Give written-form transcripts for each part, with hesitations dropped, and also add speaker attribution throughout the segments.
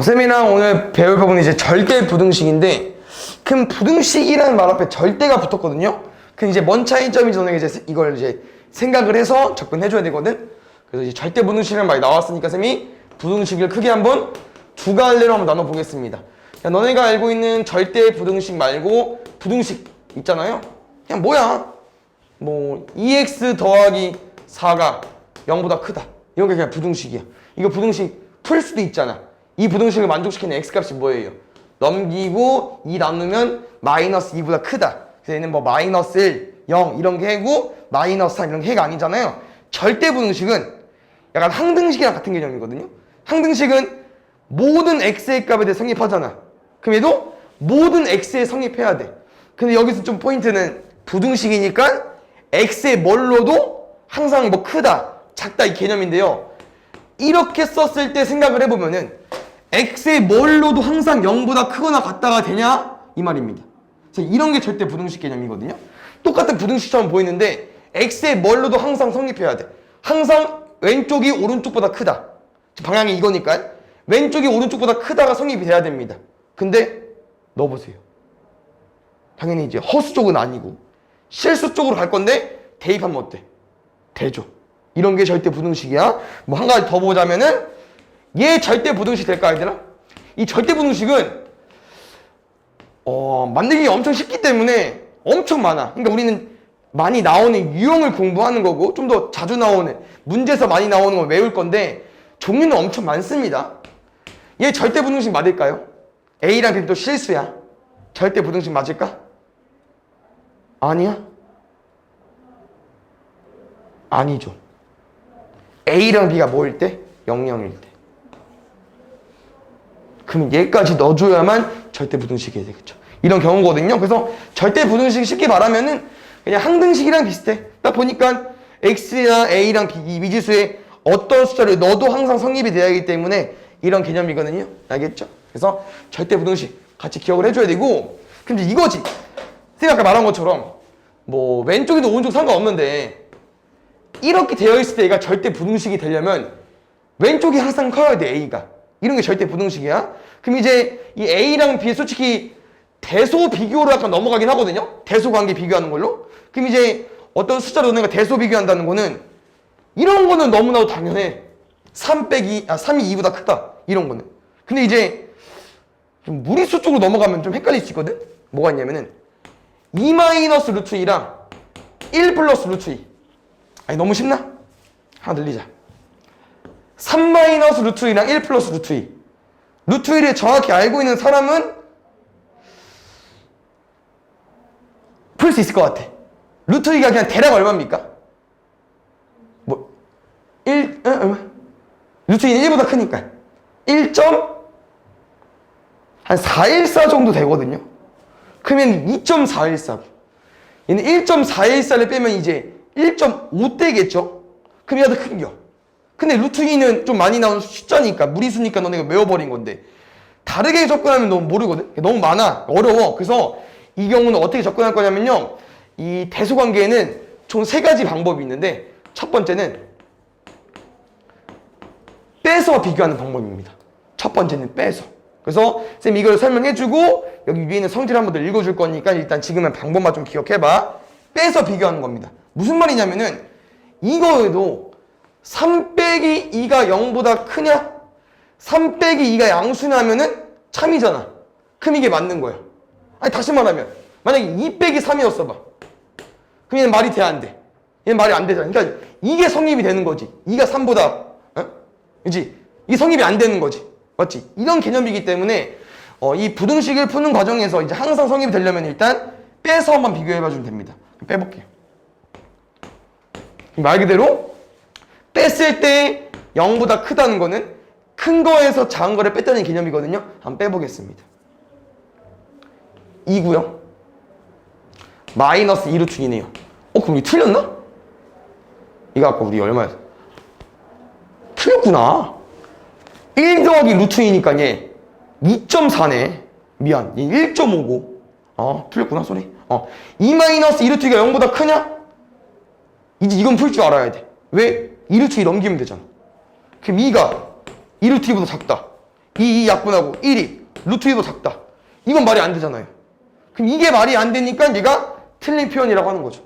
Speaker 1: 쌤이랑 오늘 배울 부분은 이제 절대 부등식인데, 큰 부등식이라는 말 앞에 절대가 붙었거든요. 그 이제 뭔 차이점인지 저는 이제 이걸 이제 생각을 해서 접근해줘야 되거든. 그래서 이제 절대 부등식이라는 말이 나왔으니까 쌤이 부등식을 크게 한번 두 갈래로 한번 나눠보겠습니다. 그냥 너네가 알고 있는 절대 부등식 말고 부등식 있잖아요. 그냥 뭐야? 뭐 2x 더하기 4가 0보다 크다. 이런 게 그냥 부등식이야. 이거 부등식 풀 수도 있잖아. 이 부등식을 만족시키는 x값이 뭐예요? 넘기고 2 나누면 마이너스 2보다 크다. 그래서 얘는 뭐 마이너스 1, 0 이런 게 해고 마이너스 3 이런 게 해가 아니잖아요. 절대 부등식은 약간 항등식이랑 같은 개념이거든요. 항등식은 모든 x의 값에 대해 성립하잖아. 그럼 얘도 모든 x에 성립해야 돼. 근데 여기서 좀 포인트는 부등식이니까 x의 뭘로도 항상 뭐 크다, 작다 이 개념인데요. 이렇게 썼을 때 생각을 해보면은 x의 뭘로도 항상 0보다 크거나 같다가 되냐? 이 말입니다. 그래서 이런 게 절대 부등식 개념이거든요. 똑같은 부등식처럼 보이는데 x의 뭘로도 항상 성립해야 돼. 항상 왼쪽이 오른쪽보다 크다. 방향이 이거니까 왼쪽이 오른쪽보다 크다가 성립이 돼야 됩니다. 근데 넣어보세요. 당연히 이제 허수 쪽은 아니고 실수 쪽으로 갈 건데 대입하면 어때? 되죠. 이런 게 절대 부등식이야. 뭐 한 가지 더 보자면은 얘 절대 부등식 될까 얘들아? 이 절대 부등식은 만들기 엄청 쉽기 때문에 엄청 많아. 그러니까 우리는 많이 나오는 유형을 공부하는 거고 좀 더 자주 나오는 문제에서 많이 나오는 걸 외울 건데 종류는 엄청 많습니다. 얘 절대 부등식 맞을까요? A랑 B도 실수야. 절대 부등식 맞을까? 아니야? 아니죠. A랑 B가 뭐일 때? 0, 0일 때. 그럼 얘까지 넣어줘야만 절대 부등식이 되겠죠. 이런 경우거든요. 그래서 절대 부등식 쉽게 말하면은 그냥 항등식이랑 비슷해. 딱 보니까 X나 A랑 B, 이 미지수에 어떤 숫자를 넣어도 항상 성립이 돼야 하기 때문에 이런 개념이거든요. 알겠죠? 그래서 절대 부등식 같이 기억을 해줘야 되고, 그럼 이제 이거지. 제가 아까 말한 것처럼 뭐 왼쪽에도 오른쪽 상관없는데 이렇게 되어 있을 때 얘가 절대 부등식이 되려면 왼쪽이 항상 커야 돼, A가. 이런 게 절대 부등식이야. 그럼 이제 이 A랑 B 솔직히 대소 비교로 약간 넘어가긴 하거든요. 대소 관계 비교하는 걸로. 그럼 이제 어떤 숫자로 너네가 대소 비교한다는 거는 이런 거는 너무나도 당연해. 3이 2보다 크다. 이런 거는. 근데 이제 좀 무리수 쪽으로 넘어가면 좀 헷갈릴 수 있거든. 뭐가 있냐면은 2 마이너스 루트 2랑 1 플러스 루트 2. 아니 너무 쉽나? 하나 늘리자. 3 마이너스 루트 2랑 1 플러스 루트 2. 루트 1을 정확히 알고 있는 사람은 풀 수 있을 것 같아. 루트 2가 그냥 대략 얼마입니까? 뭐 1, 얼마? 루트 2는 1보다 크니까 1.414 정도 되거든요. 그러면 2.414. 얘는 1.414를 빼면 이제 1.5 되겠죠? 그럼 얘가 더 큰겨. 근데 루트 2는 좀 많이 나오는 숫자니까 무리수니까 너네가 외워버린 건데 다르게 접근하면 너무 모르거든? 너무 많아. 어려워. 그래서 이 경우는 어떻게 접근할 거냐면요, 이 대소관계에는 총 3가지 방법이 있는데 첫 번째는 빼서 비교하는 방법입니다. 첫 번째는 빼서. 그래서 쌤 이걸 설명해주고 여기 위에 있는 성질 한번 더 읽어줄 거니까 일단 지금은 방법만 좀 기억해봐. 빼서 비교하는 겁니다. 무슨 말이냐면은 이거에도 3 빼기 2가 0보다 크냐? 3 빼기 2가 양수냐면은 참이잖아. 그럼 이게 맞는 거야. 아니 다시 말하면 만약에 2 빼기 3이었어 봐. 그럼 얘는 말이 돼 안 돼? 얘는 말이 안 되잖아. 그러니까 이게 성립이 되는 거지. 2가 3보다 그치? 이게 성립이 안 되는 거지. 맞지? 이런 개념이기 때문에 이 부등식을 푸는 과정에서 이제 항상 성립이 되려면 일단 빼서 한번 비교해봐 주면 됩니다. 빼볼게요. 말 그대로 뺐을 때 0보다 크다는 거는 큰 거에서 작은 거를 뺐다는 개념이거든요. 한번 빼보겠습니다. 2고요. 마이너스 2루트 2네요. 그럼 이거 틀렸나? 이거 아까 우리 얼마였어? 틀렸구나. 1 더하기 루트 2니까 얘 2.4네. 미안. 얘 1.5고. 틀렸구나, 소리. 2 마이너스 2루트 2가 0보다 크냐? 이제 이건 풀 줄 알아야 돼. 왜? 2루트 2 넘기면 되잖아. 그럼 2가 2루트 2보다 작다. 2 약분하고 1이 루트 2보다 작다. 이건 말이 안 되잖아요. 그럼 이게 말이 안 되니까 얘가 틀린 표현이라고 하는 거죠.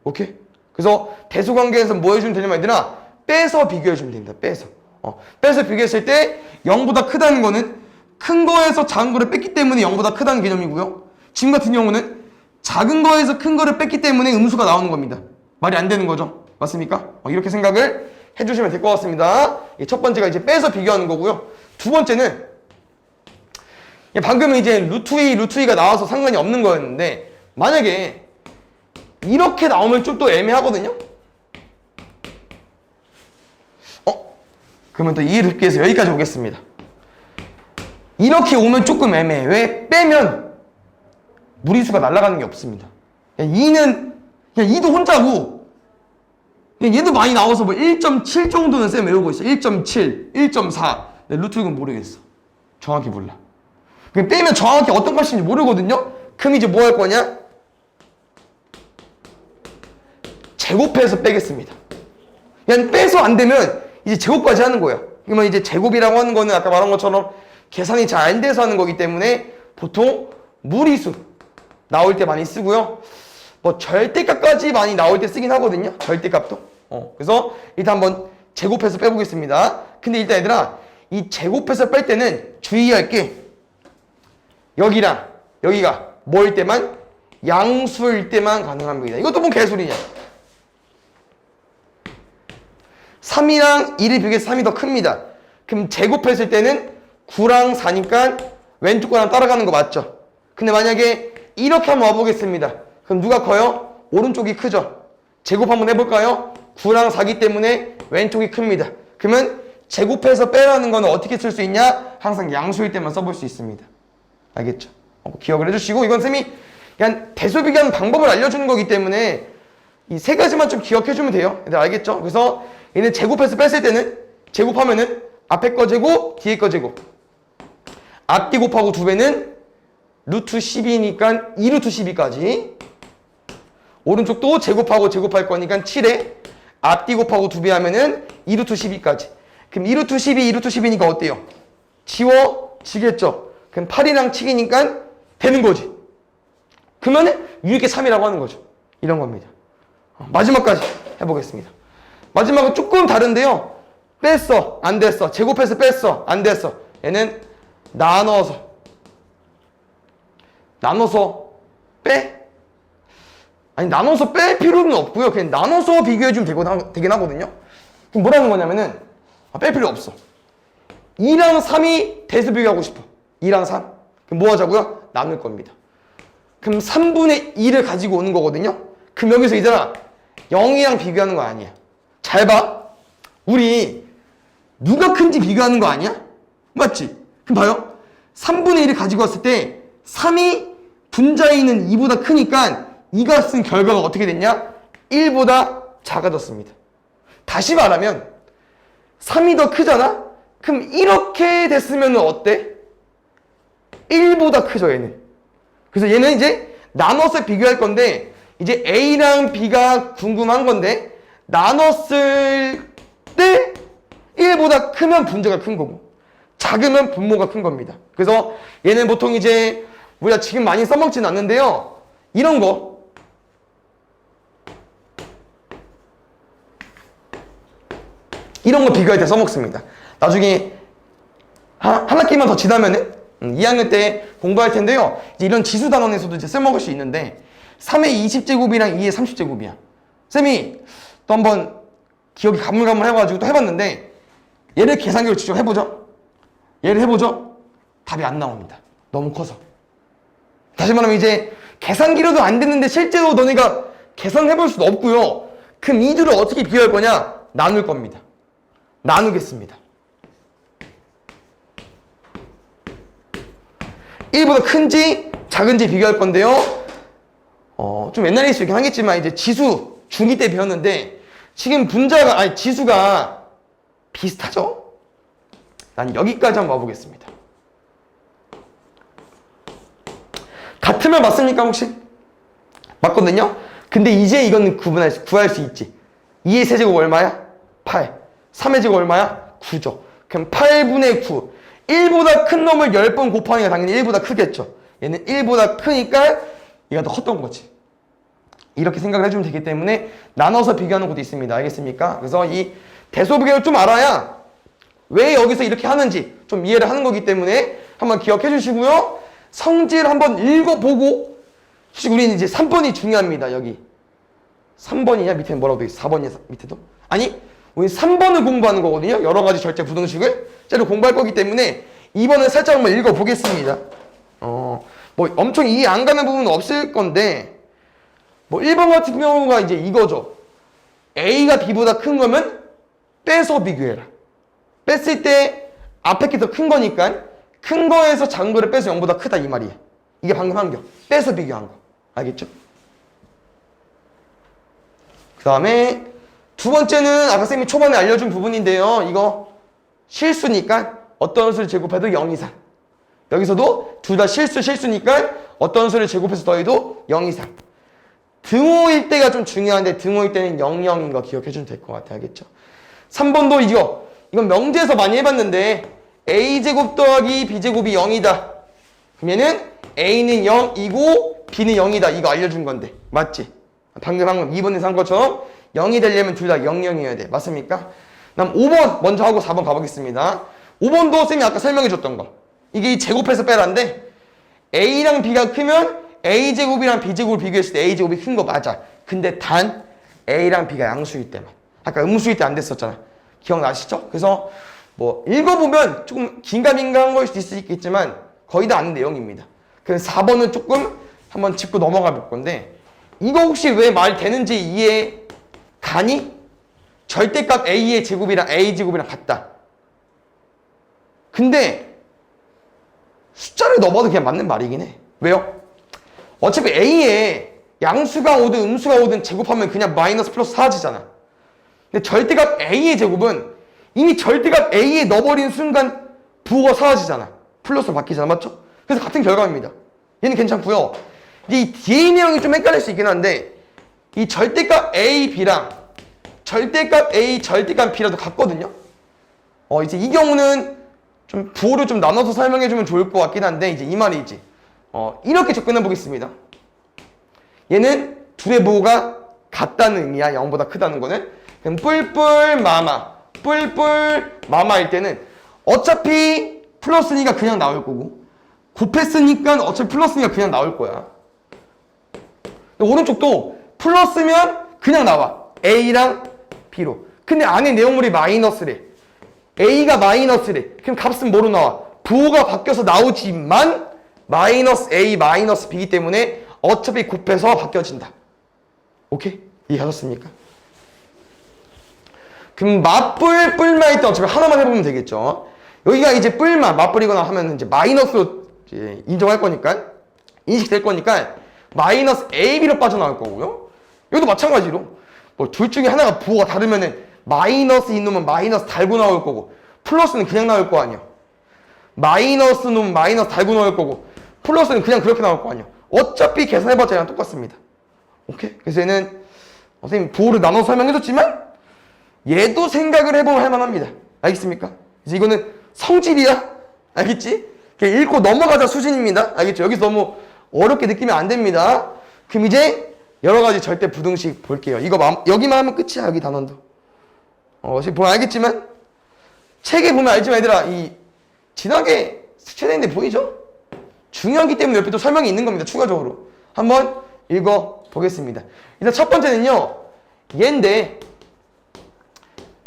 Speaker 1: 오케이? 그래서 대수관계에서 뭐 해주면 되냐면 얘들아 빼서 비교해주면 됩니다. 빼서. 빼서 비교했을 때 0보다 크다는 거는 큰 거에서 작은 거를 뺐기 때문에 0보다 크다는 개념이고요. 지금 같은 경우는 작은 거에서 큰 거를 뺐기 때문에 음수가 나오는 겁니다. 말이 안 되는 거죠. 맞습니까? 이렇게 생각을 해주시면 될 것 같습니다. 첫 번째가 이제 빼서 비교하는 거고요. 두 번째는 방금은 이제 루트 2, 루트 2가 나와서 상관이 없는 거였는데 만약에 이렇게 나오면 좀 또 애매하거든요. 그러면 또 이해를 쉽게 해서 여기까지 오겠습니다. 이렇게 오면 조금 애매해. 왜? 빼면 무리수가 날아가는 게 없습니다. 2는 그냥 2도 혼자고 그냥 얘도 많이 나와서 뭐 1.7 정도는 쌤 외우고 있어. 1.7, 1.4. 루트 6은 모르겠어. 정확히 몰라. 그냥 빼면 정확히 어떤 값인지 모르거든요. 그럼 이제 뭐 할 거냐? 제곱해서 빼겠습니다. 그냥 빼서 안 되면 이제 제곱까지 하는 거야. 그러면 이제 제곱이라고 하는 거는 아까 말한 것처럼 계산이 잘 안 돼서 하는 거기 때문에 보통 무리수 나올 때 많이 쓰고요. 뭐 절대값까지 많이 나올 때 쓰긴 하거든요. 절대값도. 그래서 일단 한번 제곱해서 빼보겠습니다. 근데 일단 얘들아 이 제곱해서 뺄 때는 주의할 게 여기랑 여기가 뭐일 때만 양수일 때만 가능합니다. 이것도 뭔 개소리냐. 3이랑 1을 비교해서 3이 더 큽니다. 그럼 제곱했을 때는 9랑 4니까 왼쪽 거랑 따라가는 거 맞죠? 근데 만약에 이렇게 한번 와보겠습니다. 그럼 누가 커요? 오른쪽이 크죠? 제곱 한번 해볼까요? 9랑 4기 때문에 왼쪽이 큽니다. 그러면 제곱해서 빼라는 거는 어떻게 쓸 수 있냐? 항상 양수일 때만 써볼 수 있습니다. 알겠죠? 기억을 해주시고 이건 쌤이 그냥 대수 비교하는 방법을 알려주는 거기 때문에 이 세 가지만 좀 기억해주면 돼요. 얘들 알겠죠? 그래서 얘는 제곱해서 뺐을 때는 제곱하면은 앞에 거 제곱, 뒤에 거 제곱. 앞뒤 곱하고 2배는 루트 12니까 2루트 12까지. 오른쪽도 제곱하고 제곱할 거니까 7에 앞뒤 곱하고 2배 하면은 2루트 12까지. 그럼 2루트 12, 2루트 12니까 어때요? 지워지겠죠? 그럼 8이랑 7이니까 되는 거지. 그러면은 이렇게 3이라고 하는 거죠. 이런 겁니다. 마지막까지 해보겠습니다. 마지막은 조금 다른데요. 뺐어, 안 됐어. 제곱해서 뺐어, 안 됐어. 얘는 나눠서 빼? 아니 나눠서 뺄 필요는 없고요. 그냥 나눠서 비교해주면 되긴 하거든요. 그럼 뭐라는 거냐면은 뺄 필요 없어. 2랑 3이 대수 비교하고 싶어. 2랑 3. 그럼 뭐 하자고요? 나눌 겁니다. 그럼 3분의 2를 가지고 오는 거거든요. 그럼 여기서 이제라 0이랑 비교하는 거 아니야. 잘 봐. 우리 누가 큰지 비교하는 거 아니야? 맞지? 그럼 봐요. 3분의 1을 가지고 왔을 때 3이 분자에 있는 2보다 크니까 2가 쓴 결과가 어떻게 됐냐? 1보다 작아졌습니다. 다시 말하면 3이 더 크잖아? 그럼 이렇게 됐으면 어때? 1보다 크죠 얘는. 그래서 얘는 이제 나눠서 비교할 건데 이제 A랑 B가 궁금한 건데 나눴을 때 1보다 크면 분자가 큰 거고 작으면 분모가 큰 겁니다. 그래서 얘는 보통 이제 우리가 지금 많이 써먹지는 않는데요. 이런 거 비교할 때 써먹습니다. 나중에 한 학기만 더 지나면은 2학년 때 공부할 텐데요. 이제 이런 지수 단원에서도 이제 써먹을 수 있는데 3의 20제곱이랑 2의 30제곱이야. 쌤이 또 한번 기억이 가물가물 해가지고 또 해봤는데 얘를 계산기로 직접 해보죠. 얘를 해보죠. 답이 안 나옵니다. 너무 커서. 다시 말하면 이제 계산기로도 안 됐는데 실제로 너네가 계산해볼 수도 없고요. 그럼 이 둘을 어떻게 비교할 거냐? 나눌 겁니다. 나누겠습니다. 1보다 큰지 작은지 비교할 건데요. 좀 옛날에 있긴 하겠지만 이제 지수 중2 때 배웠는데 지금 지수가 비슷하죠? 난 여기까지 한번 와보겠습니다. 같은 말 맞습니까 혹시? 맞거든요? 근데 이제 이건 구할 수 있지. 2의 세제곱 얼마야? 8. 3의 제곱 얼마야? 9죠. 그럼 8분의 9. 1보다 큰 놈을 10번 곱하니까 당연히 1보다 크겠죠. 얘는 1보다 크니까 얘가 더 컸던 거지. 이렇게 생각을 해주면 되기 때문에 나눠서 비교하는 것도 있습니다. 알겠습니까? 그래서 이 대소비교를 좀 알아야 왜 여기서 이렇게 하는지 좀 이해를 하는 거기 때문에 한번 기억해 주시고요. 성질 한번 읽어보고, 우리는 이제 3번이 중요합니다. 여기 3번이냐? 밑에 뭐라고 돼 있어? 4번이냐? 밑에도? 아니, 우리 3번을 공부하는 거거든요. 여러 가지 절대 부등식을 째로 공부할 거기 때문에 2번을 살짝 한번 읽어보겠습니다. 뭐 엄청 이해 안 가는 부분은 없을 건데, 뭐 1번 같은 경우가 이제 이거죠. A가 B보다 큰 거면 빼서 비교해라. 뺐을 때 앞에 게 더 큰 거니까 큰 거에서 작은 거를 빼서 0보다 크다 이 말이에요. 이게 방금 한 거. 빼서 비교한 거. 알겠죠? 그 다음에 두 번째는 아까 쌤이 초반에 알려준 부분인데요. 이거 실수니까 어떤 수를 제곱해도 0 이상. 여기서도 둘 다 실수니까 어떤 수를 제곱해서 더해도 0 이상. 등호일 때가 좀 중요한데 등호일 때는 0, 0인 거 기억해주면 될 것 같아요. 알겠죠? 3번도 이건 명제에서 많이 해봤는데 a제곱 더하기 b제곱이 0이다. 그러면은 a는 0이고 b는 0이다. 이거 알려준 건데. 맞지? 방금 2번에서 한 것처럼 0이 되려면 둘 다 0, 0이어야 돼. 맞습니까? 그다음 5번 먼저 하고 4번 가보겠습니다. 5번도 쌤이 아까 설명해줬던 거. 이게 제곱해서 빼라인데 a랑 b가 크면 a제곱이랑 b제곱을 비교했을 때 a제곱이 큰 거 맞아. 근데 단 a랑 b가 양수일 때만. 아까 음수일 때 안 됐었잖아. 기억나시죠? 그래서 뭐 읽어보면 조금 긴가민가한 걸 수도 있겠지만 거의 다 아는 내용입니다. 그래서 4번은 조금 한번 짚고 넘어가 볼 건데, 이거 혹시 왜 말 되는지 이해 가니? 절대값 a의 제곱이랑 a제곱이랑 같다. 근데 숫자를 넣어봐도 그냥 맞는 말이긴 해. 왜요? 어차피 a에 양수가 오든 음수가 오든 제곱하면 그냥 마이너스 플러스 사라지잖아. 근데 절대값 a의 제곱은 이미 절대값 a에 넣어버린 순간 부호가 사라지잖아. 플러스로 바뀌잖아. 맞죠? 그래서 같은 결과입니다. 얘는 괜찮고요. 이제 이 뒤에 내용이 좀 헷갈릴 수 있긴 한데 이 절대값 a, b랑 절대값 a, 절대값 b라도 같거든요. 이제 이 경우는 좀 부호를 좀 나눠서 설명해주면 좋을 것 같긴 한데 이제 이 말이지. 이렇게 접근해 보겠습니다. 얘는 둘의 부호가 같다는 의미야. 0보다 크다는 거는. 그럼 뿔뿔 마마일 때는 어차피 플러스니까 그냥 나올 거고, 곱했으니까 어차피 플러스니까 그냥 나올 거야. 오른쪽도 플러스면 그냥 나와. A랑 B로. 근데 안에 내용물이 마이너스래. A가 마이너스래. 그럼 값은 뭐로 나와? 부호가 바뀌어서 나오지만 마이너스 A, 마이너스 B이기 때문에 어차피 곱해서 바뀌어진다. 오케이? 이해하셨습니까? 그럼 맞불, 뿔마일 때 어차피 하나만 해보면 되겠죠. 여기가 이제 뿔마, 맞불이거나 하면 이제 마이너스로 이제 인정할 거니까, 인식될 거니까 마이너스 AB로 빠져나올 거고요. 여기도 마찬가지로 뭐 둘 중에 하나가 부호가 다르면은 마이너스인 놈은 마이너스 달고 나올 거고 플러스는 그냥 나올 거 아니야. 마이너스 놈은 마이너스 달고 나올 거고 플러스는 그냥 그렇게 나올 거 아니야. 어차피 계산해봤자 그냥 똑같습니다. 오케이? 그래서 얘는 선생님 부호를 나눠서 설명해줬지만 얘도 생각을 해보면 할만합니다. 알겠습니까? 그래서 이거는 성질이야. 알겠지? 그냥 읽고 넘어가자 수준입니다. 알겠죠? 여기서 너무 어렵게 느끼면 안 됩니다. 그럼 이제 여러 가지 절대 부등식 볼게요. 이거 여기만 하면 끝이야. 여기 단원도. 지금 보면 알겠지만 책에 보면 알지만 얘들아 이 진하게 스쳐져 있는데 보이죠? 중요하기 때문에 옆에 또 설명이 있는 겁니다. 추가적으로 한번 읽어보겠습니다. 일단 첫 번째는요. 얘인데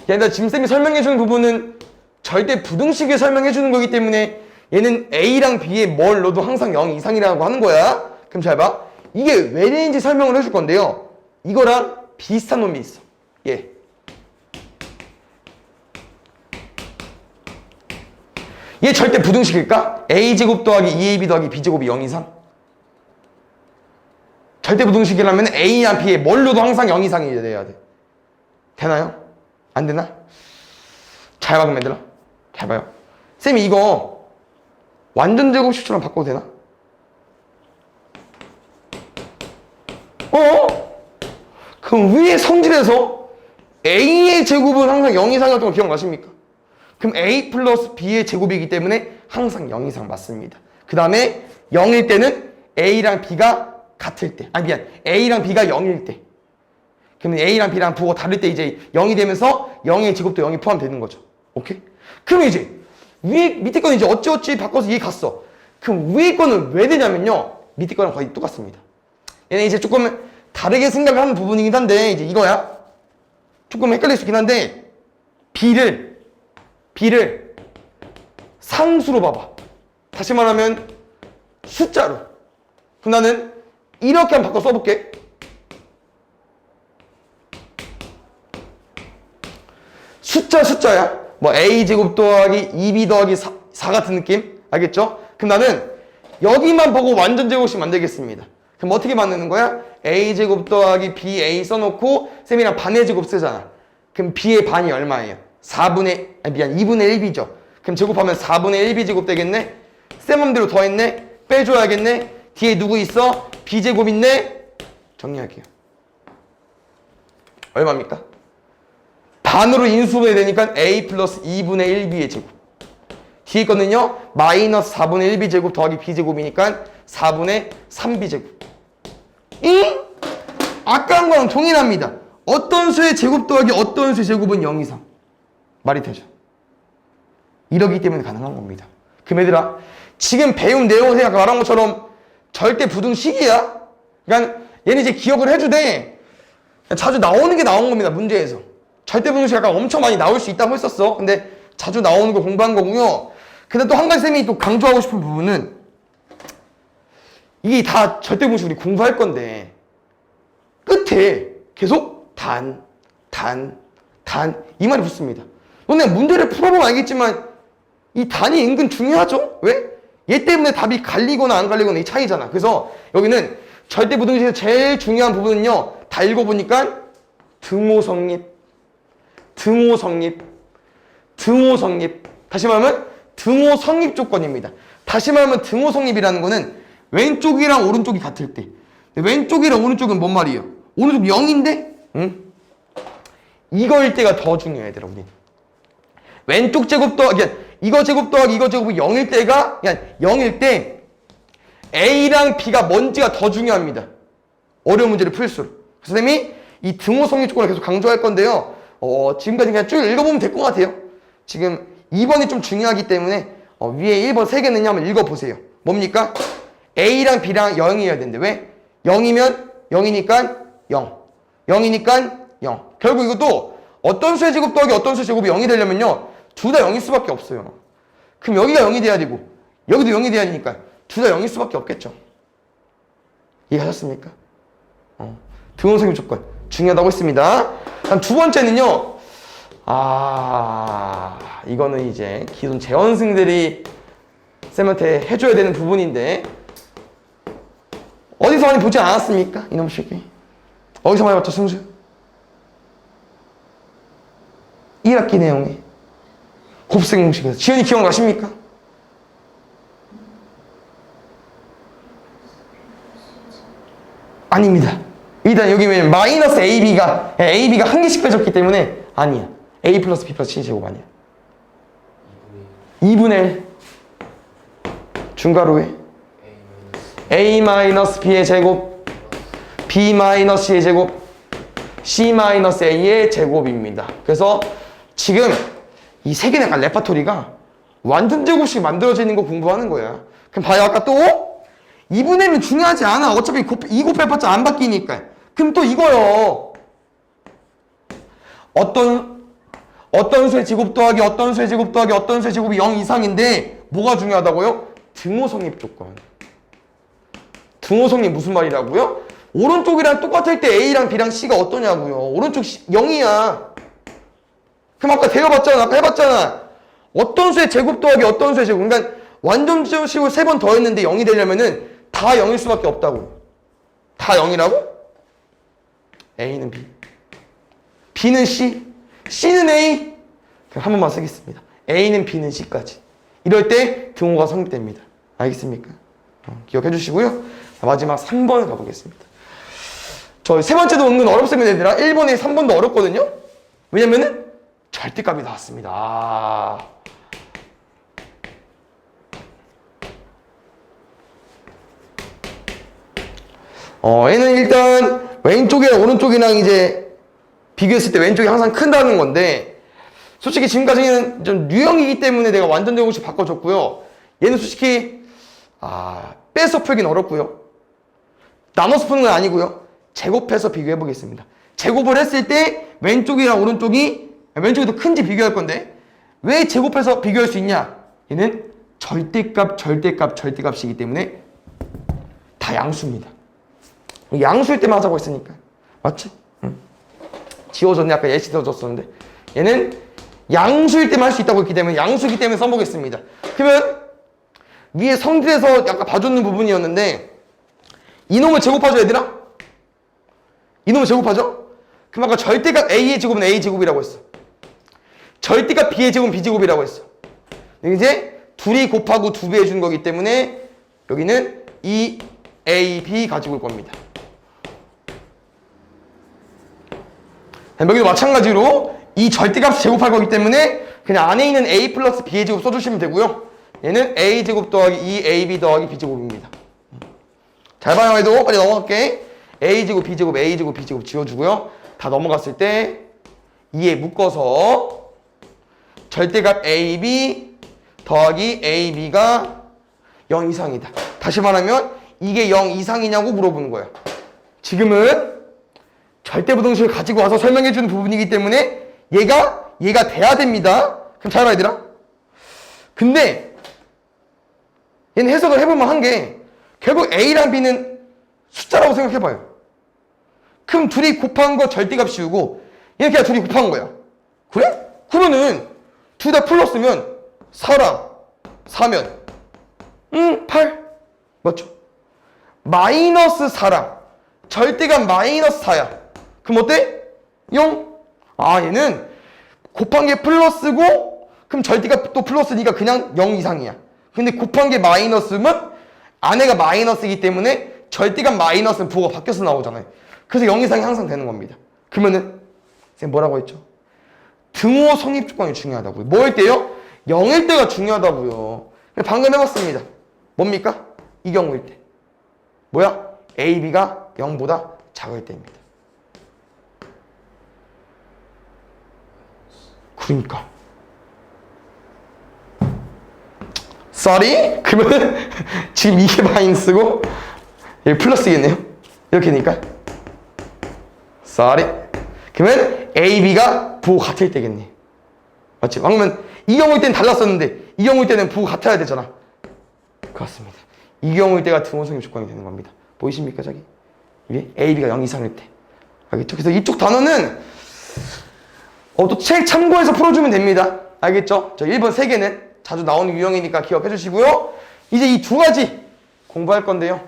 Speaker 1: 얘는 지금 쌤이 설명해주는 부분은 절대 부등식을 설명해주는 거기 때문에 얘는 A랑 B에 뭘 넣어도 항상 0 이상이라고 하는 거야. 그럼 잘 봐. 이게 왜 되는지 설명을 해줄 건데요. 이거랑 비슷한 놈이 있어. 얘. 얘 절대 부등식일까? A제곱 더하기 2AB 더하기 B제곱이 0 이상? 절대 부등식이라면 A랑 B에 뭘 넣어도 항상 0 이상이 돼야 돼. 되나요? 안 되나? 잘 봐, 그럼 얘들아. 잘 봐요. 쌤이 이거 완전 제곱식처럼 바꿔도 되나? 그럼 위의 성질에서 A의 제곱은 항상 0 이상이었던 거 기억나십니까? 그럼 A 플러스 B의 제곱이기 때문에 항상 0 이상 맞습니다. 그 다음에 0일 때는 A랑 B가 같을 때, 아니 미안, A랑 B가 0일 때. 그러면 A랑 B랑 부호가 다를 때 이제 0이 되면서 0의 제곱도 0이 포함되는 거죠. 오케이? 그럼 이제 밑에 거는 이제 어찌어찌 바꿔서 이해 갔어. 그럼 위에 거는 왜 되냐면요, 밑에 거랑 거의 똑같습니다. 얘는 이제 조금 다르게 생각을 하는 부분이긴 한데, 이제 이거야. 조금 헷갈릴 수 있긴 한데, B를 상수로 봐봐. 다시 말하면 숫자로. 그럼 나는 이렇게 한번 바꿔 써볼게. 숫자야. 뭐 A제곱 더하기 2B 더하기 4 같은 느낌? 알겠죠? 그럼 나는 여기만 보고 완전 제곱식 만들겠습니다. 그럼 어떻게 만드는 거야? A제곱 더하기 BA 써놓고 쌤이랑 반의 제곱 쓰잖아. 그럼 B의 반이 얼마예요? 2분의 1B죠. 그럼 제곱하면 4분의 1B 제곱 되겠네? 쌤 맘대로 더했네? 빼줘야겠네? 뒤에 누구 있어? B제곱 있네? 정리할게요. 얼마입니까? 반으로 인수분해 되니까 A 플러스 2분의 1B의 제곱. 뒤에 거는요, 마이너스 4분의 1B 제곱 더하기 B제곱이니까 4분의 3B 제곱. 아까 한 거랑 동일합니다. 어떤 수의 제곱 더하기 어떤 수의 제곱은 0 이상. 말이 되죠? 이러기 때문에 가능한 겁니다. 그럼 얘들아, 지금 배운 내용을 아까 말한 것처럼 절대 부등식이야. 그러니까 얘는 이제 기억을 해주되 자주 나오는 게 나온 겁니다. 문제에서. 절대 부등식 약간 엄청 많이 나올 수 있다고 했었어. 근데 자주 나오는 거 공부한 거고요. 근데 또 한 가지 쌤이 또 강조하고 싶은 부분은, 이게 다 절대 부등식 우리 공부할 건데 끝에 계속 단 이 말이 붙습니다. 너네 문제를 풀어보면 알겠지만 이 단이 은근 중요하죠? 왜? 얘 때문에 답이 갈리거나 안 갈리거나 이 차이잖아. 그래서 여기는 절대 부등식에서 제일 중요한 부분은요, 다 읽어보니까 등호성립. 다시 말하면 등호성립 조건입니다. 다시 말하면 등호성립이라는 거는 왼쪽이랑 오른쪽이 같을 때. 왼쪽이랑 오른쪽은 뭔 말이에요? 오른쪽 0인데? 응? 이거일 때가 더 중요해, 얘들아, 우리. 왼쪽 제곱 더하기, 이거 제곱 더하기 이거 제곱이 0일 때가, 그냥 0일 때 A랑 B가 뭔지가 더 중요합니다. 어려운 문제를 풀수록. 그래서 선생님이 이 등호성립 조건을 계속 강조할 건데요. 지금까지 그냥 쭉 읽어보면 될 것 같아요. 지금 2번이 좀 중요하기 때문에 위에 1번 3개는 한번 읽어보세요. 뭡니까? A랑 B랑 0이어야 되는데 왜? 0이면 0이니까 0. 0이니까 0. 결국 이것도 어떤 수의 제곱 더하기 어떤 수의 제곱이 0이 되려면요, 둘 다 0일 수밖에 없어요. 그럼 여기가 0이 돼야 되고 여기도 0이 돼야 되니까 둘 다 0일 수밖에 없겠죠. 이해하셨습니까? 등호성립 조건 중요하다고 했습니다. 다음 두 번째는요, 이거는 이제 기존 재원생들이 쌤한테 해줘야 되는 부분인데 어디서 많이 보지 않았습니까? 이놈 새끼. 어디서 많이 봤죠, 승수? 1학기 내용에 곱셈 공식에서. 지연이 기억나십니까? 아닙니다. 일단 여기 왜 마이너스 AB가 한 개씩 빼졌기 때문에 아니야. A 플러스 B 플러스 C 제곱 아니야. 2분의 1 중괄호에 A 마이너스 B의 제곱, B 마이너스 C의 제곱, C 마이너스 A의 제곱입니다. 그래서 지금 이 세 개는 약간 레파토리가 완전 제곱식 만들어지는 거 공부하는 거야. 그럼 봐요. 아까 또 2분의 1은 중요하지 않아. 어차피 2 곱해봤자 안 바뀌니까. 그럼 또 이거요. 어떤 수의 제곱 더하기 어떤 수의 제곱 더하기 어떤 수의 제곱이 0 이상인데 뭐가 중요하다고요? 등호성립 조건. 등호성립 무슨 말이라고요? 오른쪽이랑 똑같을 때 A랑 B랑 C가 어떠냐고요. 오른쪽 0이야. 그럼 아까 대여봤잖아. 아까 해봤잖아. 어떤 수의 제곱 더하기 어떤 수의 제곱. 그러니까 완전식으로 3번 더했는데 0이 되려면은 다 0일 수밖에 없다고. 다 0이라고? A는 B, B는 C, C는 A. 그럼 한 번만 쓰겠습니다. A는 B는 C까지. 이럴 때 등호가 성립됩니다. 알겠습니까? 기억해 주시고요. 마지막 3번을 가보겠습니다. 저 세 번째도 은근 어렵습니다, 얘들아. 1번에 3번도 어렵거든요. 왜냐면은 절대값이 나왔습니다. 아. 얘는 일단 왼쪽이랑 오른쪽이랑 이제 비교했을 때 왼쪽이 항상 큰다는 건데, 솔직히 지금까지는 좀 유형이기 때문에 내가 완전 제곱식 바꿔줬고요. 얘는 솔직히 빼서 풀긴 어렵고요. 나눠서 푸는 건 아니고요. 제곱해서 비교해 보겠습니다. 제곱을 했을 때 왼쪽이랑 오른쪽이 더 큰지 비교할 건데, 왜 제곱해서 비교할 수 있냐? 얘는 절대값이기 때문에 다 양수입니다. 양수일 때만 하자고 했으니까. 맞지? 응. 지워졌네. 아까 예시 들어줬었는데. 얘는 양수일 때만 할 수 있다고 했기 때문에 양수이기 때문에 써보겠습니다. 그러면 위에 성질에서 아까 봐줬는 부분이었는데, 이놈을 제곱하죠, 얘들아? 이놈을 제곱하죠? 그럼 아까 절대값 A의 제곱은 A제곱이라고 했어. 절대값 B의 제곱은 B제곱이라고 했어. 이제 둘이 곱하고 2배 해준 거기 때문에 여기는 이 A, B 가지고 올 겁니다. 여기도 마찬가지로 이 절대값을 제곱할 거기 때문에 그냥 안에 있는 A 플러스 B의 제곱 써주시면 되고요. 얘는 A제곱 더하기 2AB 더하기 B제곱입니다. 잘 봐요, 얘도. 빨리 넘어갈게. A제곱, B제곱, A제곱, B제곱 지워주고요. 다 넘어갔을 때 2에 묶어서 절대값 AB 더하기 AB가 0 이상이다. 다시 말하면 이게 0 이상이냐고 물어보는 거야. 지금은 절대부등식을 가지고 와서 설명해주는 부분이기 때문에 얘가 돼야 됩니다. 그럼 잘 봐, 얘들아. 근데 얘는 해석을 해보면 한 게 결국 A랑 B는 숫자라고 생각해봐요. 그럼 둘이 곱한 거 절대값 씌우고 얘는 그냥 둘이 곱한 거야. 그래? 그러면은 둘 다 플러스면 4랑 4면 8 맞죠? 마이너스 4랑 절대값 마이너스 4야. 그럼 어때? 0. 얘는 곱한 게 플러스고 그럼 절대값 또 플러스니까 그냥 0 이상이야. 근데 곱한 게 마이너스면 안에가 마이너스이기 때문에 절대값 마이너스는 부호가 바뀌어서 나오잖아요. 그래서 0 이상이 항상 되는 겁니다. 그러면은 선생님 뭐라고 했죠? 등호 성립 조건이 중요하다고요. 뭐일 때요? 0일 때가 중요하다고요. 방금 해봤습니다. 뭡니까? 이 경우일 때. 뭐야? A, B가 0보다 작을 때입니다. 그러니까. sorry? 그러면 지금 이게 마이너스고 여기 플러스겠네요. 이렇게 되니까 sorry. 그러면 A, B가 부호 같을 때겠네. 맞지? 그러면 이 경우일 때는 달랐었는데 이 경우일 때는 부호 같아야 되잖아. 그렇습니다. 이 경우일 때가 등호성립 조건이 되는 겁니다. 보이십니까, 저기? 이게 A, B가 0 이상일 때. 알겠죠? 그래서 이쪽 단어는 또 책 참고해서 풀어주면 됩니다. 알겠죠? 저 1번 3개는 자주 나오는 유형이니까 기억해 주시고요. 이제 이 두 가지 공부할 건데요.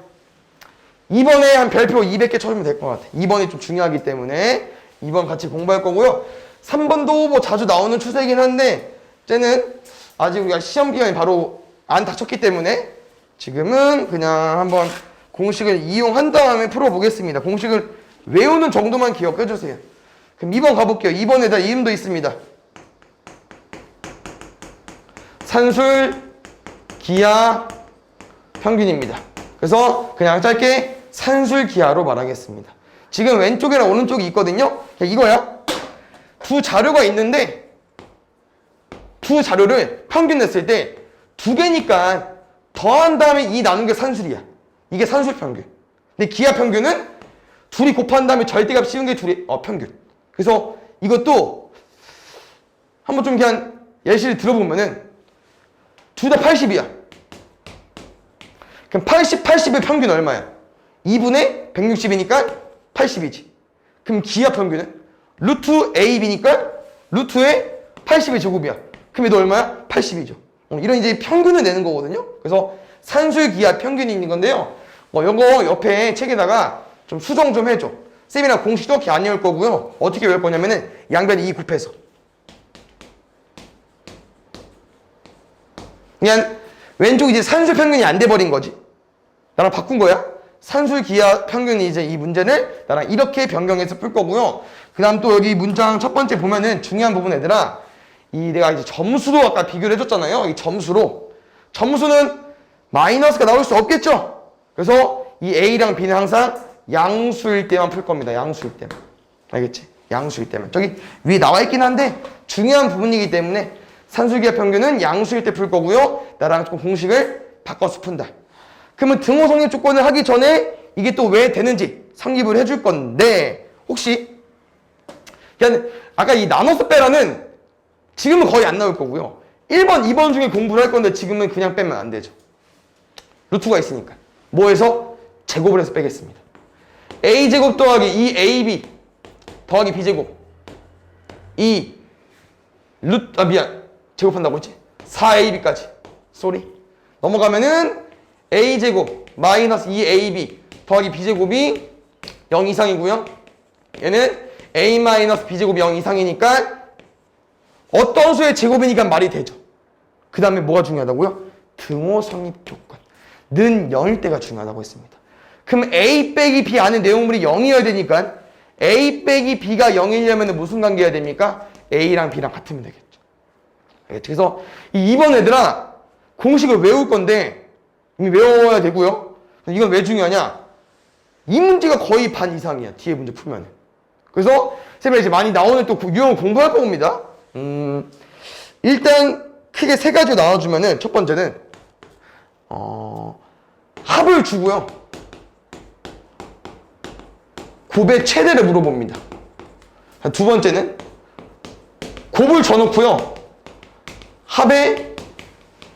Speaker 1: 2번에 한 별표 200개 쳐주면 될 것 같아요. 2번이 좀 중요하기 때문에 2번 같이 공부할 거고요. 3번도 뭐 자주 나오는 추세이긴 한데 쟤는 아직 우리가 시험 기간이 바로 안 닥쳤기 때문에 지금은 그냥 한번 공식을 이용한 다음에 풀어보겠습니다. 공식을 외우는 정도만 기억해 주세요. 그럼 2번 가볼게요. 2번에다 이름도 있습니다. 산술, 기하, 평균입니다. 그래서 그냥 짧게 산술, 기하로 말하겠습니다. 지금 왼쪽이랑 오른쪽이 있거든요. 이거야. 두 자료가 있는데 두 자료를 평균 냈을 때 두 개니까 더한 다음에 2 나눈 게 산술이야. 이게 산술 평균. 근데 기하 평균은 둘이 곱한 다음에 절대값 씌운 게 둘이 평균. 그래서 이것도 한번 좀 그냥 예시를 들어보면은 둘 다 80이야. 그럼 80의 평균 얼마야? 2분의 160이니까 80이지. 그럼 기하 평균은 루트 AB니까 루트의 80의 제곱이야. 그럼 얘도 얼마야? 80이죠. 이런 이제 평균을 내는 거거든요. 그래서 산술, 기하, 평균이 있는 건데요. 요거 옆에 책에다가 좀 수정 좀 해줘. 쌤이랑 공식도 이렇게 안 외울 거고요. 어떻게 외울 거냐면은 양변 2 곱해서. 그냥 왼쪽 이제 산술 평균이 안 돼버린 거지. 나랑 바꾼 거야. 산술, 기하, 평균이 이제 이 문제를 나랑 이렇게 변경해서 풀 거고요. 그 다음 또 여기 문장 첫 번째 보면은 중요한 부분 얘들아. 이 내가 이제 점수로 아까 비교를 해줬잖아요. 이 점수는 마이너스가 나올 수 없겠죠. 그래서 이 A랑 B는 항상 양수일 때만 풀 겁니다. 양수일 때만. 알겠지? 양수일 때만. 저기 위에 나와 있긴 한데 중요한 부분이기 때문에 산술기하 평균은 양수일 때 풀 거고요. 나랑 조금 공식을 바꿔서 푼다. 그러면 등호 성립 조건을 하기 전에 이게 또 왜 되는지 성립을 해줄 건데, 혹시 그냥 아까 이 나눠서 빼라는 지금은 거의 안 나올 거고요. 1번, 2번 중에 공부를 할 건데 지금은 그냥 빼면 안 되죠. 루트가 있으니까. 뭐 해서? 제곱을 해서 빼겠습니다. a제곱 더하기 2ab 더하기 b제곱 제곱한다고 했지? 4ab까지. 쏘리. 넘어가면은 a제곱 마이너스 2ab 더하기 b제곱이 0 이상이고요. 얘는 a 마이너스 b제곱이 0 이상이니까 어떤 수의 제곱이니까 말이 되죠. 그 다음에 뭐가 중요하다고요? 등호 성립 조건. 는 0일 때가 중요하다고 했습니다. 그럼 a 빼기 b 안에 내용물이 0이어야 되니까 a 빼기 b가 0이려면 무슨 관계여야 됩니까? a랑 b랑 같으면 되겠죠. 알겠죠? 그래서 이 2번 애들아 공식을 외울 건데 이미 외워야 되고요. 이건 왜 중요하냐? 이 문제가 거의 반 이상이야. 뒤에 문제 풀면. 그래서 쌤이 이제 많이 나오는 또 유형을 공부할 겁니다. 일단 크게 세 가지로 나눠주면은 첫 번째는 합을 주고요. 곱의 최대를 물어봅니다. 두 번째는 곱을 줘놓고요. 합의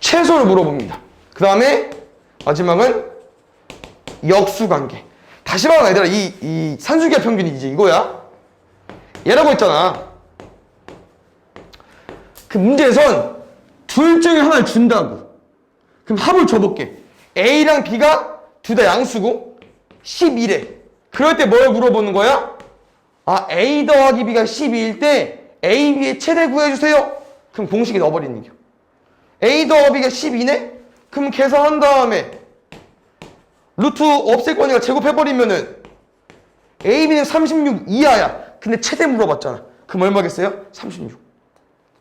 Speaker 1: 최소를 물어봅니다. 그 다음에 마지막은 역수관계. 다시 말하면 얘들아 이 산술기하 평균이 이제 이거야. 얘라고 했잖아. 그 문제에선 둘 중에 하나를 준다고. 그럼 합을 줘볼게. A랑 B가 둘 다 양수고 12래. 그럴 때 뭘 물어보는 거야? A 더하기 B가 12일 때 A, B의 최대 구해주세요. 그럼 공식에 넣어버리는 거야. A 더하기 B가 12네? 그럼 계산한 다음에 루트 없앨 거니까 제곱해버리면은 A, B는 36 이하야. 근데 최대 물어봤잖아. 그럼 얼마겠어요? 36.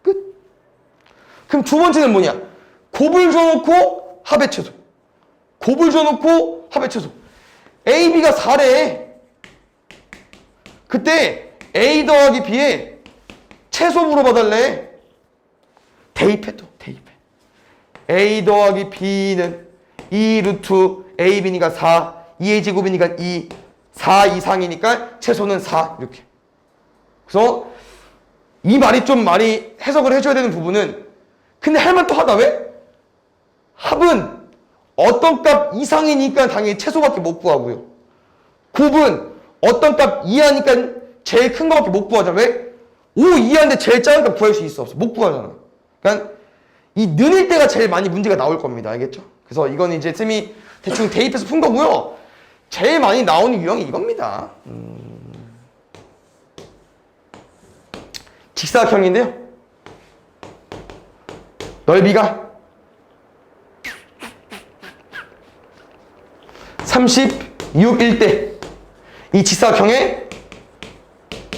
Speaker 1: 끝. 그럼 두 번째는 뭐냐? 곱을 줘놓고 합의 최소. 곱을 줘놓고 합의 최소. A, B가 4래. 그때 A 더하기 B에 최소 물어봐달래. 대입해 또 대입해. A 더하기 B는 2 루트 A, B니까 4, 2A 제곱이니까 2, 4 이상이니까 최소는 4 이렇게. 그래서 이 말이 좀 많이 해석을 해줘야 되는 부분은 근데 할만 또 하다 왜? 합은 어떤 값 이상이니까 당연히 최소밖에 못 구하고요. 곱은 어떤 값 이하니까 제일 큰 거밖에 못 구하잖아. 왜? 5 이하인데 제일 작은 값 구할 수 있어 없어? 못 구하잖아. 그러니까 이 는일 때가 제일 많이 문제가 나올 겁니다. 알겠죠? 그래서 이건 이제 쌤이 대충 대입해서 푼 거고요. 제일 많이 나오는 유형이 이겁니다. 직사각형인데요. 넓이가 36일 때 이 직사각형의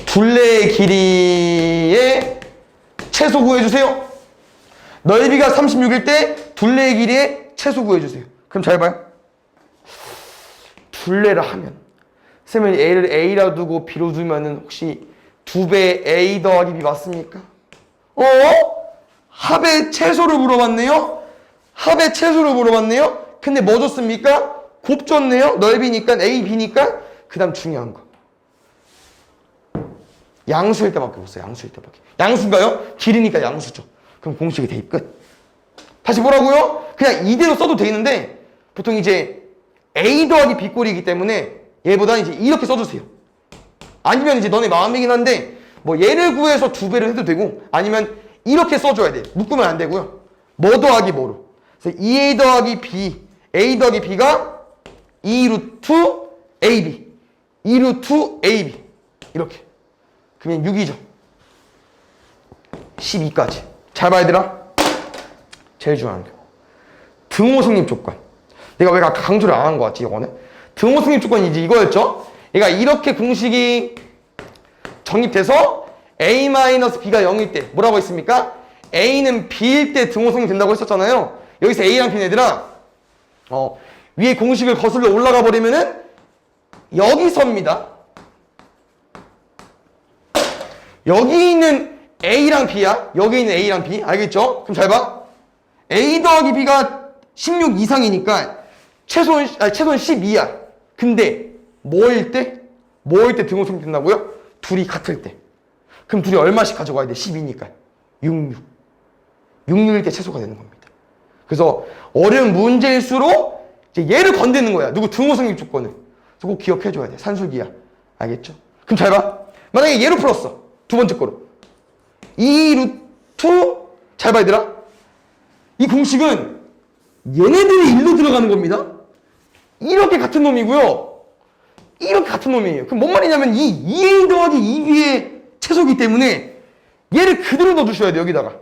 Speaker 1: 둘레의 길이의 최소 구해주세요. 넓이가 36일 때 둘레의 길이의 최소 구해주세요. 그럼 잘 봐요. 둘레를 하면 쌤은 A를 A라 두고 B로 두면은 혹시 2배 A 더하기 B 맞습니까? 합의 최소를 물어봤네요. 합의 최소를 물어봤네요. 근데 뭐 줬습니까? 곱 줬네요. 넓이니까 A, B니까 그 다음 중요한 거 양수일 때밖에 없어요. 양수일 때밖에. 양수인가요? 길이니까 양수죠. 그럼 공식의 대입 끝. 다시 뭐라고요? 그냥 이대로 써도 되는데 보통 이제 A 더하기 B 꼴이기 때문에 얘보다는 이제 이렇게 써주세요. 아니면 이제 너네 마음이긴 한데 뭐 얘를 구해서 2배를 해도 되고 아니면 이렇게 써줘야 돼. 묶으면 안 되고요. 뭐 더하기 뭐로. 그래서 2A 더하기 B, A 더하기 B가 2 루트 AB, 2 루트 AB 이렇게. 그러면 6이죠. 12까지. 잘 봐야 되라. 제일 중요한 게 등호 성립 조건. 내가 왜 아까 강조를 안 한 것 같지 이거는? 등호 성립 조건이 이제 이거였죠. 얘가 이렇게 공식이 정립돼서 A-B가 0일 때 뭐라고 했습니까? A는 B일 때 등호성이 된다고 했었잖아요. 여기서 A랑 B는 얘들아, 위에 공식을 거슬러 올라가 버리면은 여기서입니다. 여기 있는 A랑 B야. 여기 있는 A랑 B. 알겠죠? 그럼 잘 봐. A 더하기 B가 16 이상이니까 최소는 12야. 근데 뭐일 때? 뭐일 때 등호성이 된다고요? 둘이 같을 때. 그럼 둘이 얼마씩 가져가야 돼? 12니까. 66. 66일 때 최소가 되는 겁니다. 그래서 어려운 문제일수록 이제 얘를 건드는 거야. 누구 등호성립 조건을. 그래서 꼭 기억해줘야 돼. 산술기야. 알겠죠? 그럼 잘 봐. 만약에 얘로 풀었어. 두 번째 거로. 2 루트, 잘 봐 얘들아. 이 공식은 얘네들이 일로 들어가는 겁니다. 이렇게 같은 놈이고요. 이렇게 같은 놈이에요. 그럼 뭔 말이냐면 이 2a 더하기 2b의 최소기 때문에 얘를 그대로 넣어주셔야 돼요. 여기다가.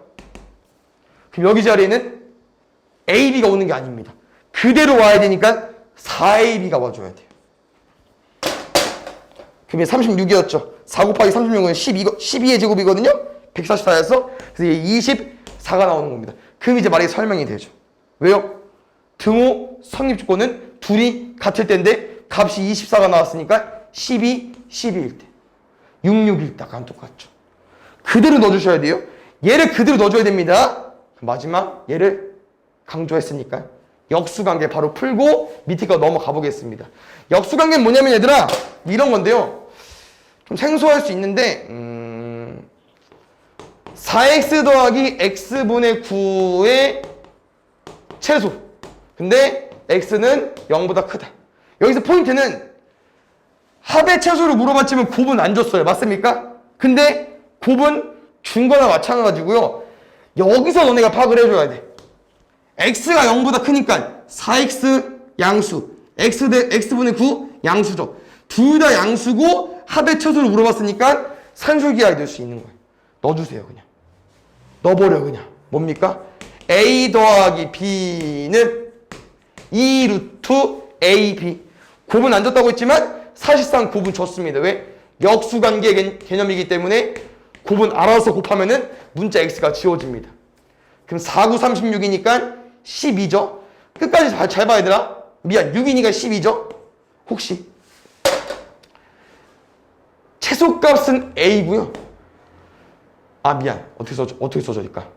Speaker 1: 그럼 여기 자리에는 ab가 오는 게 아닙니다. 그대로 와야 되니까 4ab가 와줘야 돼요. 그게 36이었죠. 4 곱하기 36은 12의 제곱이거든요. 144였어. 그래서 이게 24가 나오는 겁니다. 그럼 이제 말이 설명이 되죠. 왜요? 등호 성립 조건은 둘이 같을 때인데 값이 24가 나왔으니까 12, 12일 때. 66일 때랑 똑같죠. 그대로 넣어주셔야 돼요. 얘를 그대로 넣어줘야 됩니다. 마지막 얘를 강조했으니까 역수관계 바로 풀고 밑에 거 넘어가 보겠습니다. 역수관계는 뭐냐면 얘들아 이런 건데요. 좀 생소할 수 있는데 4x 더하기 x분의 9의 최소. 근데 x는 0보다 크다. 여기서 포인트는 합의 최소를 물어봤지만 곱은 안 줬어요. 맞습니까? 근데 곱은 준 거나 마찬가지고요. 여기서 너네가 파악을 해줘야 돼. x가 0보다 크니까 4x 양수, x분의 9 양수죠. 둘 다 양수고 합의 최소를 물어봤으니까 산술기하에 넣을 수 있는 거예요. 넣어주세요 그냥. 넣어버려 그냥. 뭡니까? a 더하기 b는 2 루트 ab. 곱은 안 줬다고 했지만 사실상 곱은 줬습니다. 왜? 역수관계 개념이기 때문에 곱은 알아서 곱하면은 문자 x가 지워집니다. 그럼 4, 9, 36이니까 12죠. 끝까지 잘 봐야 되나? 미안, 6이니까 12죠. 혹시 최소값은 a고요. 아 미안, 어떻게 써줄까?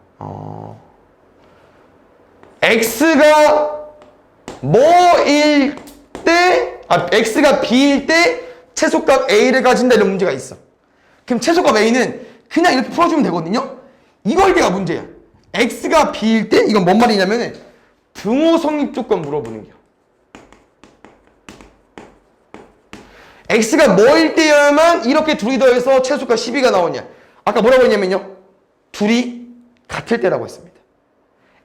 Speaker 1: x가 뭐일 때, x가 b일 때 최소값 a를 가진다 이런 문제가 있어. 그럼 최소값 a는 그냥 이렇게 풀어주면 되거든요. 이걸 때가 문제야. x가 b일 때 이건 뭔 말이냐면 등호 성립 조건 물어보는 거야. x가 뭐일 때여야만 이렇게 둘이 더해서 최소값 12가 나오냐. 아까 뭐라고 했냐면요. 둘이 같을 때라고 했습니다.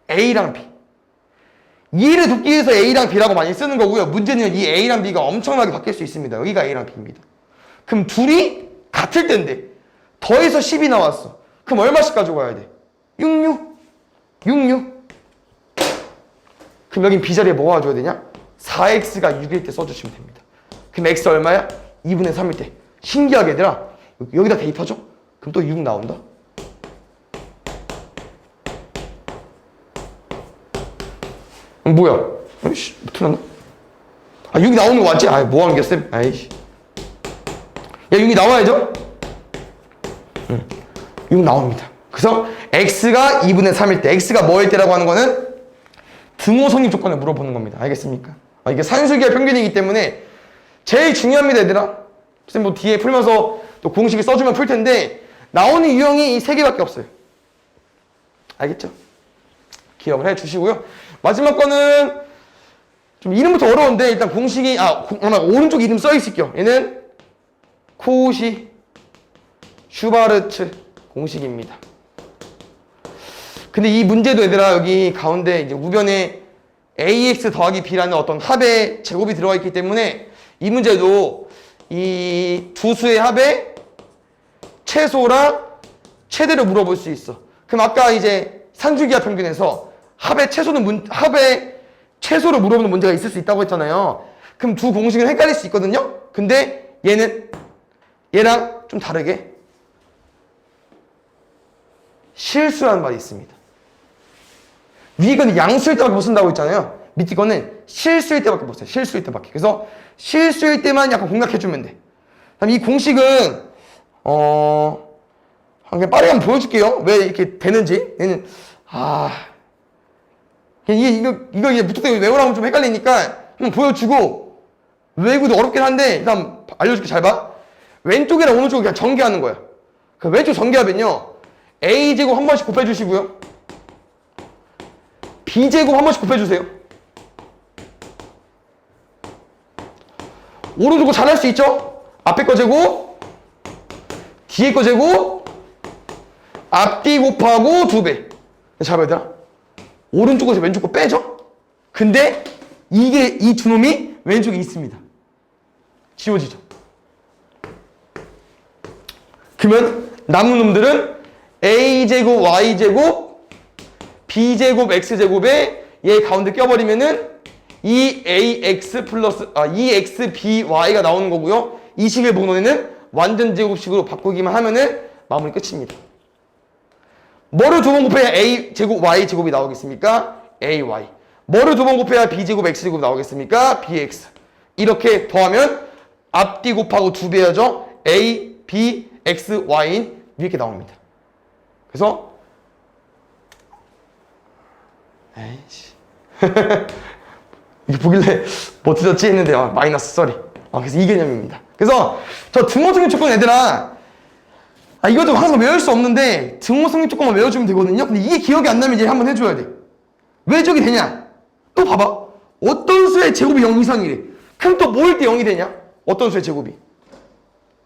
Speaker 1: a랑 b. 이해를 돕기 위해서 a랑 b라고 많이 쓰는 거고요. 문제는 이 a랑 b가 엄청나게 바뀔 수 있습니다. 여기가 a랑 b입니다. 그럼 둘이 같을 때인데 더해서 10이 나왔어. 그럼 얼마씩 가져가야 돼? 66. 그럼 여긴 b자리에 뭐가 와줘야 되냐? 4x가 6일 때 써주시면 됩니다. 그럼 x 얼마야? 2분의 3일 때. 신기하게 얘들아 여기다 대입하죠? 그럼 또 6 나온다. 뭐야? 아이씨, 틀렸나? 6이 나오는 거 맞지? 뭐 하는 게 쌤? 아이씨. 야, 6이 나와야죠? 6 나옵니다. 그래서 x가 2분의 3일 때, x가 뭐일 때라고 하는 거는 등호 성립 조건을 물어보는 겁니다. 알겠습니까? 이게 산술기와 평균이기 때문에 제일 중요합니다, 얘들아. 쌤 뭐 뒤에 풀면서 또 공식을 써주면 풀 텐데 나오는 유형이 이 세 개밖에 없어요. 알겠죠? 기억을 해 주시고요. 마지막 거는 좀 이름부터 어려운데 일단 공식이 아마 오른쪽 이름 써 있을게요. 얘는 코시 슈바르츠 공식입니다. 근데 이 문제도 얘들아 여기 가운데 이제 우변에 ax 더하기 b라는 어떤 합의 제곱이 들어가 있기 때문에 이 문제도 이 두 수의 합의 최소랑 최대를 물어볼 수 있어. 그럼 아까 이제 산술기하 평균에서 합의 최소를 물어보는 문제가 있을 수 있다고 했잖아요. 그럼 두 공식은 헷갈릴 수 있거든요. 근데 얘는 얘랑 좀 다르게 실수라는 말이 있습니다. 위에 거는 양수일 때밖에 못 쓴다고 했잖아요. 밑에 거는 실수일 때밖에 못 써요. 실수일 때밖에. 그래서 실수일 때만 약간 공략해주면 돼. 그럼 이 공식은 그냥 빠르게 한번 보여줄게요. 왜 이렇게 되는지. 얘는 이거 이제 무턱대고 외우라면 좀 헷갈리니까 한번 보여주고, 외우기도 어렵긴 한데 일단 알려줄게. 잘 봐. 왼쪽이랑 오른쪽을 그냥 전개하는 거야. 그 왼쪽 전개하면요, A제곱 한 번씩 곱해주시고요, B제곱 한 번씩 곱해주세요. 오른쪽 거 잘할 수 있죠? 앞에 거 제곱, 뒤에 거 제곱, 앞뒤 곱하고 2배. 잘 봐야 되나? 오른쪽에서 왼쪽 거 빼죠? 근데 이 두 놈이 왼쪽에 있습니다. 지워지죠? 그러면 남은 놈들은 A제곱, Y제곱, B제곱, X제곱에 얘 가운데 껴버리면은 2AX 플러스 2XBY가 나오는 거고요. 이 식을 보너에는 완전 제곱식으로 바꾸기만 하면은 마무리 끝입니다. 뭐를 두 번 곱해야 A제곱, Y제곱이 나오겠습니까? AY. 뭐를 두 번 곱해야 B제곱, X제곱 나오겠습니까? BX. 이렇게 더하면 앞뒤 곱하고 2배 하죠? A, B, X, Y인 이렇게 나옵니다. 그래서 에이씨 이게 보길래 뭐 드렸지 했는데 마이너스 쏘리. 그래서 이 개념입니다. 그래서 저 등호성립 조건 얘들아, 이것도 항상 외울 수 없는데 등호성립 조건만 외워주면 되거든요. 근데 이게 기억이 안 나면 이제 한번 해줘야 돼. 왜 저기 되냐? 또 봐봐. 어떤 수의 제곱이 0 이상이래. 그럼 또 뭐일 때 0이 되냐? 어떤 수의 제곱이?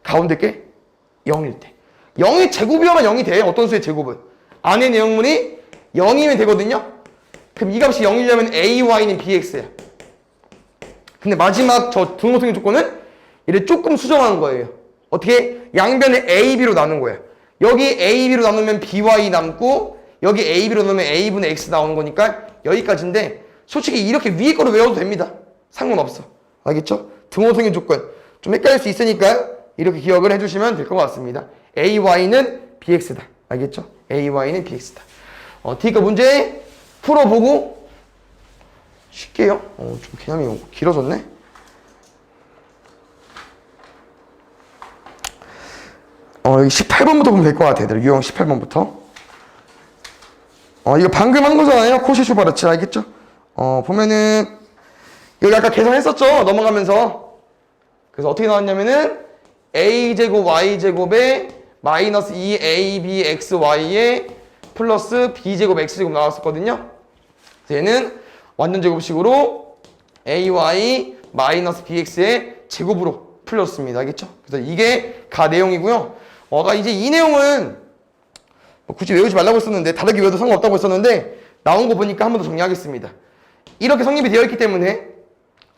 Speaker 1: 가운데 게 0일 때. 0의 제곱이어만 0이 돼. 어떤 수의 제곱은. 안의 내용물이 0이면 되거든요. 그럼 이 값이 0이려면 AY는 BX야. 근데 마지막 저 등호성립 조건은 이래 조금 수정한 거예요. 어떻게? 양변을 AB로 나눈 거야. 여기 AB로 나누면 BY 남고, 여기 AB로 나누면 A분의 X 나오는 거니까 여기까지인데, 솔직히 이렇게 위에 거로 외워도 됩니다. 상관없어. 알겠죠? 등호성립 조건. 좀 헷갈릴 수 있으니까 이렇게 기억을 해주시면 될 것 같습니다. AY는 BX다. 알겠죠? AY는 BX다. 뒤에 거 문제 풀어보고 쉽게요. 좀 개념이 길어졌네. 여기 18번부터 보면 될 것 같아. 유형 18번부터. 이거 방금 한 거잖아요. 코시-슈바르츠. 알겠죠? 보면은 여기 아까 계산했었죠? 넘어가면서. 그래서 어떻게 나왔냐면은 A제곱 Y제곱에 마이너스 2ABXY에 플러스 B제곱 X제곱 나왔었거든요. 그래서 얘는 완전 제곱식으로 AY 마이너스 BX의 제곱으로 풀렸습니다. 알겠죠? 그래서 이게 가 내용이고요. 이제 이 내용은 굳이 외우지 말라고 했었는데, 다르게 외워도 상관없다고 했었는데, 나온 거 보니까 한 번 더 정리하겠습니다. 이렇게 성립이 되어 있기 때문에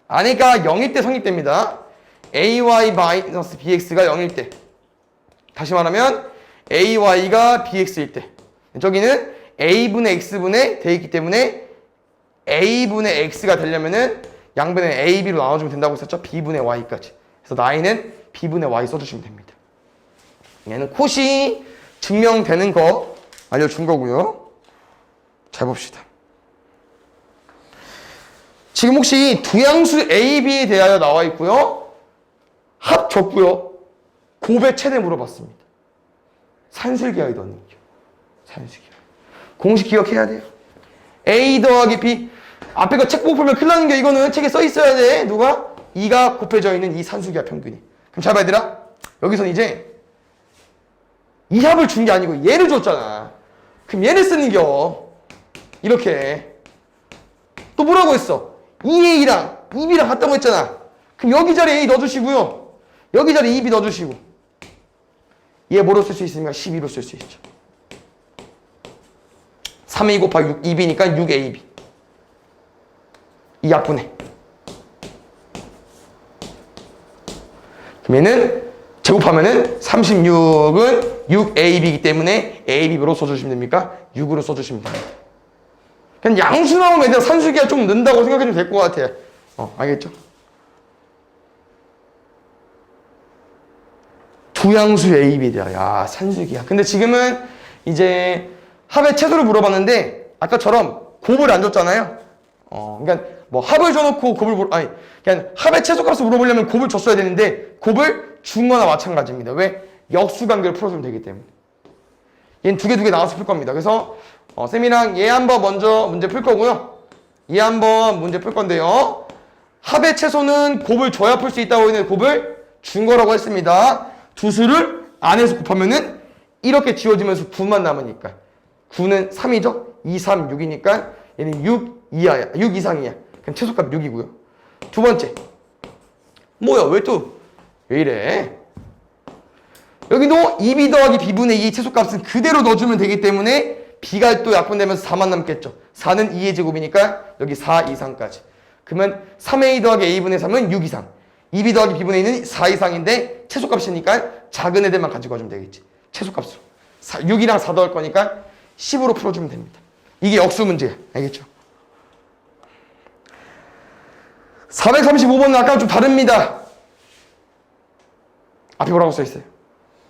Speaker 1: 안에가 0일 때 성립됩니다. AY-BX가 0일 때. 다시 말하면 AY가 BX일 때. 저기는 A분의 X분의 되어 있기 때문에 A분의 X가 되려면은 양변에 A, B로 나눠주면 된다고 했었죠? B분의 Y까지. 그래서 나이는 B분의 Y 써주시면 됩니다. 얘는 콧이 증명되는 거 알려준 거고요. 잘 봅시다. 지금 혹시 두양수 A, B에 대하여 나와 있고요. 합 줬고요. 곱의 최대 물어봤습니다. 산술기하에 넣는 거죠. 산술기하. 공식 기억해야 돼요. A 더하기 B. 앞에 거 책 보고 풀면 큰일 나는 게, 이거는 책에 써 있어야 돼. 누가? 2가 곱해져 있는 이 산술기하 평균이. 그럼 잘 봐야 되나? 여기선 이제 이 합을 준 게 아니고 얘를 줬잖아. 그럼 얘를 쓰는겨. 이렇게. 또 뭐라고 했어? 2A랑 2B랑 같다고 했잖아. 그럼 여기 자리에 A 넣어주시고요. 여기 자리에 2B 넣어주시고. 얘 뭐로 쓸 수 있습니까? 12로 쓸 수 있죠. 3A 곱하기 6, 2B니까 6AB. 이 앞분해. 그럼 얘는 제곱하면은 36은 6AB이기 때문에 AB로 써주시면 됩니까? 6으로 써주시면 됩니다. 그냥 양수 나오면 애들 산수기가 좀 는다고 생각해주면 될 것 같아요. 알겠죠? 두양수 AB야. 야, 산수기야. 근데 지금은 이제 합의 최소를 물어봤는데 아까처럼 곱을 안 줬잖아요. 그러니까 뭐 합을 줘놓고 곱을 아니 그냥 합의 최소값을 물어보려면 곱을 줬어야 되는데 곱을 준 거나 마찬가지입니다. 왜? 역수관계를 풀어주면 되기 때문에. 얘는 두 개 나눠서 풀 겁니다. 그래서 쌤이랑 얘 한번 먼저 문제 풀 거고요. 얘 한번 문제 풀 건데요. 합의 최소는 곱을 줘야 풀 수 있다고 했는데 곱을 준 거라고 했습니다. 두 수를 안에서 곱하면은 이렇게 지워지면서 9만 남으니까 9는 3이죠? 2, 3, 6이니까 얘는 6 이하야. 6 이상이야. 그럼 최소값 6이고요. 두 번째. 뭐야? 왜 이래? 여기도 2b 더하기 b분의 2의 최소값은 그대로 넣어주면 되기 때문에 b가 또 약분되면서 4만 남겠죠. 4는 2의 제곱이니까 여기 4 이상까지. 그러면 3a 더하기 a분의 3은 6 이상. 2b 더하기 b분의 2는 4 이상인데 최소값이니까 작은 애들만 가지고 와주면 되겠지. 최소값으로. 6이랑 4 더할 거니까 10으로 풀어주면 됩니다. 이게 역수 문제야. 알겠죠? 435번은 아까랑 좀 다릅니다. 앞에 뭐라고 써있어요?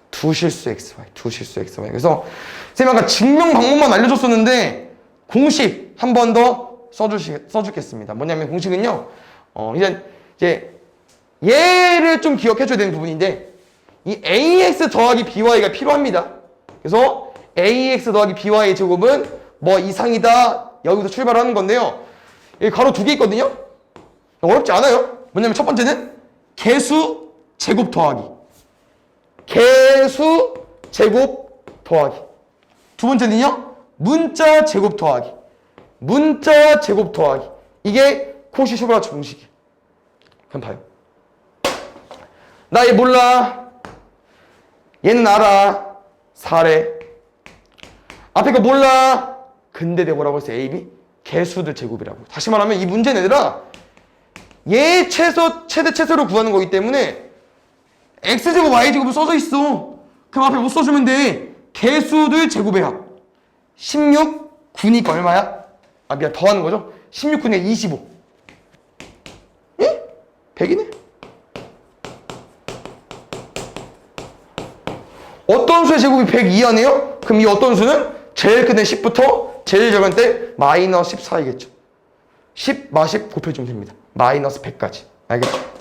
Speaker 1: 두 실수 XY, 두 실수 XY. 그래서 선생님 아까 증명 방법만 알려줬었는데 공식 한 번 더 써주겠습니다. 뭐냐면 공식은요, 이제 얘를 좀 기억해줘야 되는 부분인데 이 AX 더하기 BY가 필요합니다. 그래서 AX 더하기 BY의 제곱은 뭐 이상이다. 여기서 출발하는 건데요. 여기 가로 두 개 있거든요. 어렵지 않아요. 뭐냐면 첫 번째는 개수 제곱 더하기. 개수 제곱 더하기. 두 번째는요. 문자 제곱 더하기. 문자 제곱 더하기. 이게 코시-슈바르츠 공식이에요. 그럼 봐요. 나 얘 몰라. 얘는 알아. 4래. 앞에 거 몰라. 근데 내가 뭐라고 했어? A, B? 개수들 제곱이라고. 다시 말하면 이 문제는 얘들아 얘 최대 최소를 구하는 거기 때문에 X제곱, Y제곱을 써져 있어. 그럼 앞에 못 써주면 돼. 개수들 제곱의 합. 16, 9니까 얼마야? 아, 미안, 더하는 거죠? 16, 9니까 25. 예? 100이네? 어떤 수의 제곱이 100 이하네요? 그럼 이 어떤 수는 제일 큰 애 10부터 제일 작은 때 마이너스 14이겠죠. 10, 마 10 곱해주면 됩니다. 마이너스 100까지. 알겠죠?